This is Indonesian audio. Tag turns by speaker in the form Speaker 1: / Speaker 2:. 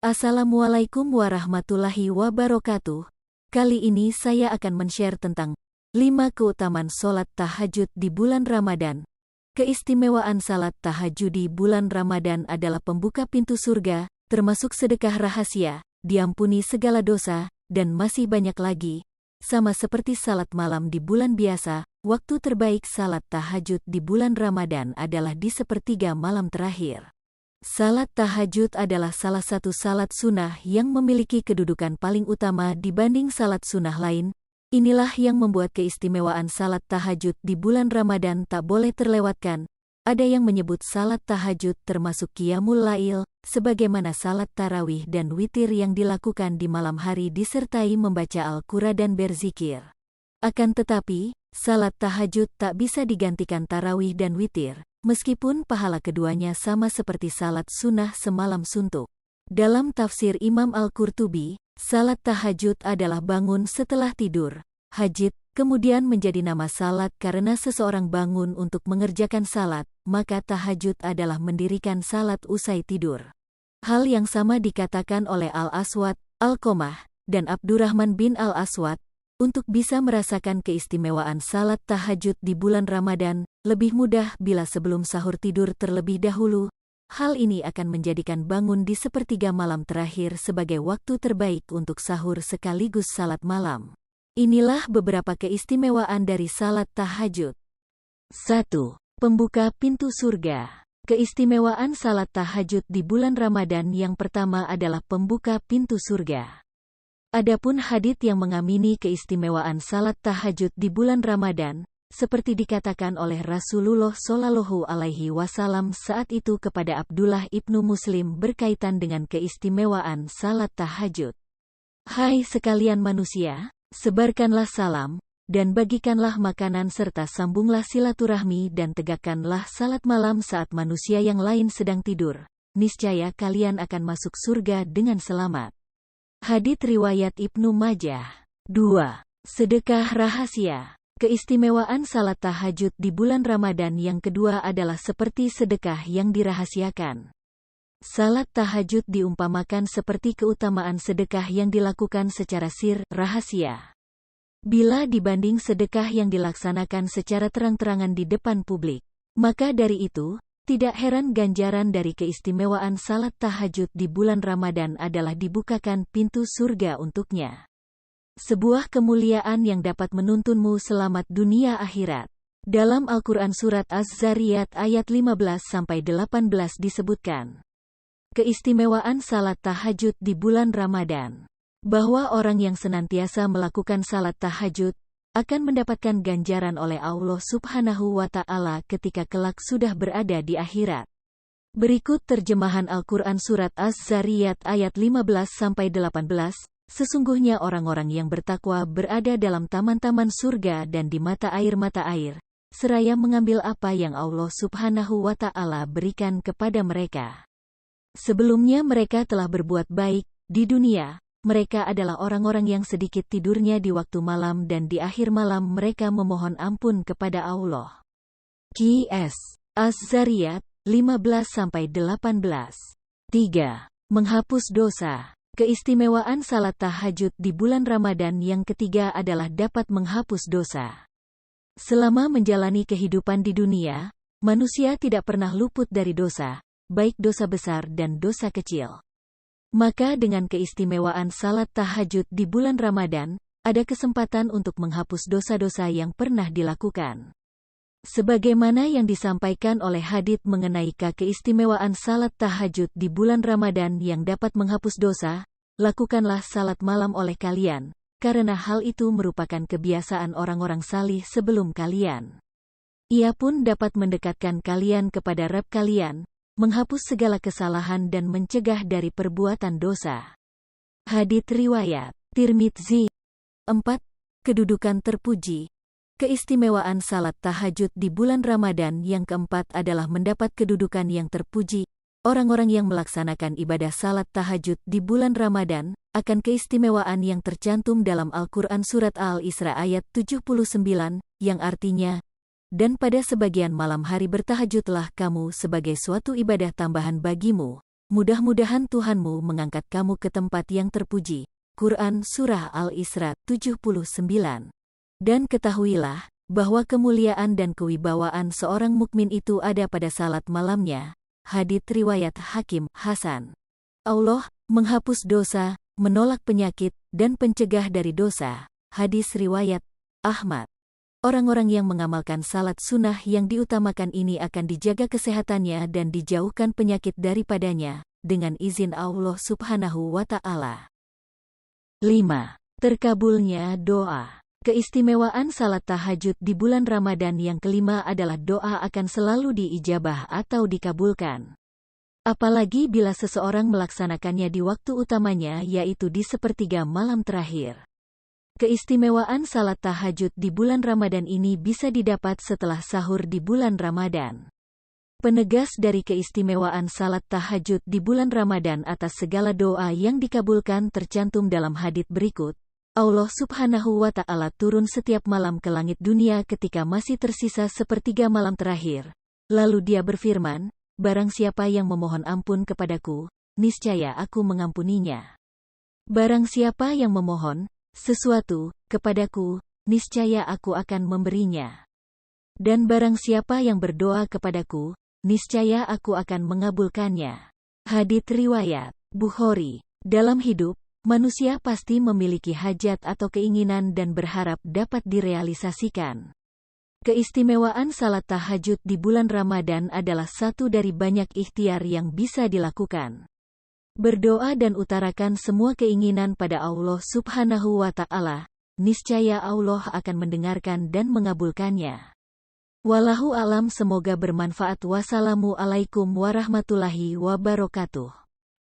Speaker 1: Assalamualaikum warahmatullahi wabarakatuh. Kali ini saya akan men-share tentang 5 keutamaan sholat tahajud di bulan Ramadan. Keistimewaan salat tahajud di bulan Ramadan adalah pembuka pintu surga, termasuk sedekah rahasia, diampuni segala dosa, dan masih banyak lagi. Sama seperti salat malam di bulan biasa, waktu terbaik salat tahajud di bulan Ramadan adalah di sepertiga malam terakhir. Salat tahajud adalah salah satu salat sunnah yang memiliki kedudukan paling utama dibanding salat sunnah lain. Inilah yang membuat keistimewaan salat tahajud di bulan Ramadan tak boleh terlewatkan. Ada yang menyebut salat tahajud termasuk qiyamul lail, sebagaimana salat tarawih dan witir yang dilakukan di malam hari disertai membaca Al-Quran dan berzikir. Akan tetapi, salat tahajud tak bisa digantikan tarawih dan witir, meskipun pahala keduanya sama seperti salat sunnah semalam suntuk. Dalam tafsir Imam Al-Qurtubi, salat tahajud adalah bangun setelah tidur. Hajid kemudian menjadi nama salat karena seseorang bangun untuk mengerjakan salat, maka tahajud adalah mendirikan salat usai tidur. Hal yang sama dikatakan oleh Al-Aswad, Al-Qamah, dan Abdurrahman bin Al-Aswad. Untuk bisa merasakan keistimewaan salat tahajud di bulan Ramadan, lebih mudah bila sebelum sahur tidur terlebih dahulu. Hal ini akan menjadikan bangun di sepertiga malam terakhir sebagai waktu terbaik untuk sahur sekaligus salat malam. Inilah beberapa keistimewaan dari salat tahajud. 1. Pembuka pintu surga. Keistimewaan salat tahajud di bulan Ramadan yang pertama adalah pembuka pintu surga. Adapun hadits yang mengamini keistimewaan salat tahajud di bulan Ramadan, seperti dikatakan oleh Rasulullah Shallallahu Alaihi Wasallam saat itu kepada Abdullah ibnu Muslim berkaitan dengan keistimewaan salat tahajud. Hai sekalian manusia, sebarkanlah salam, dan bagikanlah makanan serta sambunglah silaturahmi dan tegakkanlah salat malam saat manusia yang lain sedang tidur. Niscaya kalian akan masuk surga dengan selamat. Hadits riwayat Ibnu Majah. 2. Sedekah rahasia. Keistimewaan salat tahajud di bulan Ramadan yang kedua adalah seperti sedekah yang dirahasiakan. Salat tahajud diumpamakan seperti keutamaan sedekah yang dilakukan secara rahasia. Bila dibanding sedekah yang dilaksanakan secara terang-terangan di depan publik, maka dari itu, tidak heran ganjaran dari keistimewaan salat tahajud di bulan Ramadan adalah dibukakan pintu surga untuknya. Sebuah kemuliaan yang dapat menuntunmu selamat dunia akhirat. Dalam Al-Quran Surat Az-Zariyat ayat 15-18 disebutkan keistimewaan salat tahajud di bulan Ramadan, bahwa orang yang senantiasa melakukan salat tahajud akan mendapatkan ganjaran oleh Allah Subhanahu wa Ta'ala ketika kelak sudah berada di akhirat. Berikut terjemahan Al-Quran Surat Az-Zariyat ayat 15-18. Sesungguhnya orang-orang yang bertakwa berada dalam taman-taman surga dan di mata air, seraya mengambil apa yang Allah Subhanahu wa Ta'ala berikan kepada mereka. Sebelumnya mereka telah berbuat baik di dunia. Mereka adalah orang-orang yang sedikit tidurnya di waktu malam dan di akhir malam mereka memohon ampun kepada Allah. Qs. Az-Zariyat 15-18. 3. Menghapus dosa. Keistimewaan salat tahajud di bulan Ramadan yang ketiga adalah dapat menghapus dosa. Selama menjalani kehidupan di dunia, manusia tidak pernah luput dari dosa, baik dosa besar dan dosa kecil. Maka dengan keistimewaan salat tahajud di bulan Ramadan, ada kesempatan untuk menghapus dosa-dosa yang pernah dilakukan. Sebagaimana yang disampaikan oleh hadits mengenai keistimewaan salat tahajud di bulan Ramadan yang dapat menghapus dosa, lakukanlah salat malam oleh kalian, karena hal itu merupakan kebiasaan orang-orang salih sebelum kalian. Ia pun dapat mendekatkan kalian kepada Rabb kalian, menghapus segala kesalahan dan mencegah dari perbuatan dosa. Hadits riwayat Tirmidzi. 4. Kedudukan terpuji. Keistimewaan salat tahajud di bulan Ramadan yang keempat adalah mendapat kedudukan yang terpuji. Orang-orang yang melaksanakan ibadah salat tahajud di bulan Ramadan akan keistimewaan yang tercantum dalam Al-Quran Surat Al-Isra ayat 79, yang artinya, dan pada sebagian malam hari bertahajudlah kamu sebagai suatu ibadah tambahan bagimu, Mudah-mudahan Tuhanmu mengangkat kamu ke tempat yang terpuji. Quran Surah Al-Isra 79. Dan ketahuilah, bahwa kemuliaan dan kewibawaan seorang mukmin itu ada pada salat malamnya. Hadits riwayat Hakim Hasan. Allah menghapus dosa, menolak penyakit, dan pencegah dari dosa. Hadis riwayat Ahmad. Orang-orang yang mengamalkan salat sunnah yang diutamakan ini akan dijaga kesehatannya dan dijauhkan penyakit daripadanya, dengan izin Allah Subhanahu wa Ta'ala. 5. Terkabulnya doa. Keistimewaan salat tahajud di bulan Ramadan yang kelima adalah doa akan selalu diijabah atau dikabulkan. Apalagi bila seseorang melaksanakannya di waktu utamanya, yaitu di sepertiga malam terakhir. Keistimewaan salat tahajud di bulan Ramadan ini bisa didapat setelah sahur di bulan Ramadan. Penegas dari keistimewaan salat tahajud di bulan Ramadan atas segala doa yang dikabulkan tercantum dalam hadits berikut. Allah Subhanahu wa Ta'ala turun setiap malam ke langit dunia ketika masih tersisa sepertiga malam terakhir. Lalu Dia berfirman, barang siapa yang memohon ampun kepadaku, niscaya aku mengampuninya. Barang siapa yang memohon sesuatu kepadaku, niscaya aku akan memberinya. Dan barang siapa yang berdoa kepadaku, niscaya aku akan mengabulkannya. Hadits riwayat Bukhari. Dalam hidup, manusia pasti memiliki hajat atau keinginan dan berharap dapat direalisasikan. Keistimewaan salat tahajud di bulan Ramadan adalah satu dari banyak ikhtiar yang bisa dilakukan. Berdoa dan utarakan semua keinginan pada Allah Subhanahu wa Ta'ala, niscaya Allah akan mendengarkan dan mengabulkannya. Wallahu alam, semoga bermanfaat. Wassalamualaikum warahmatullahi wabarakatuh.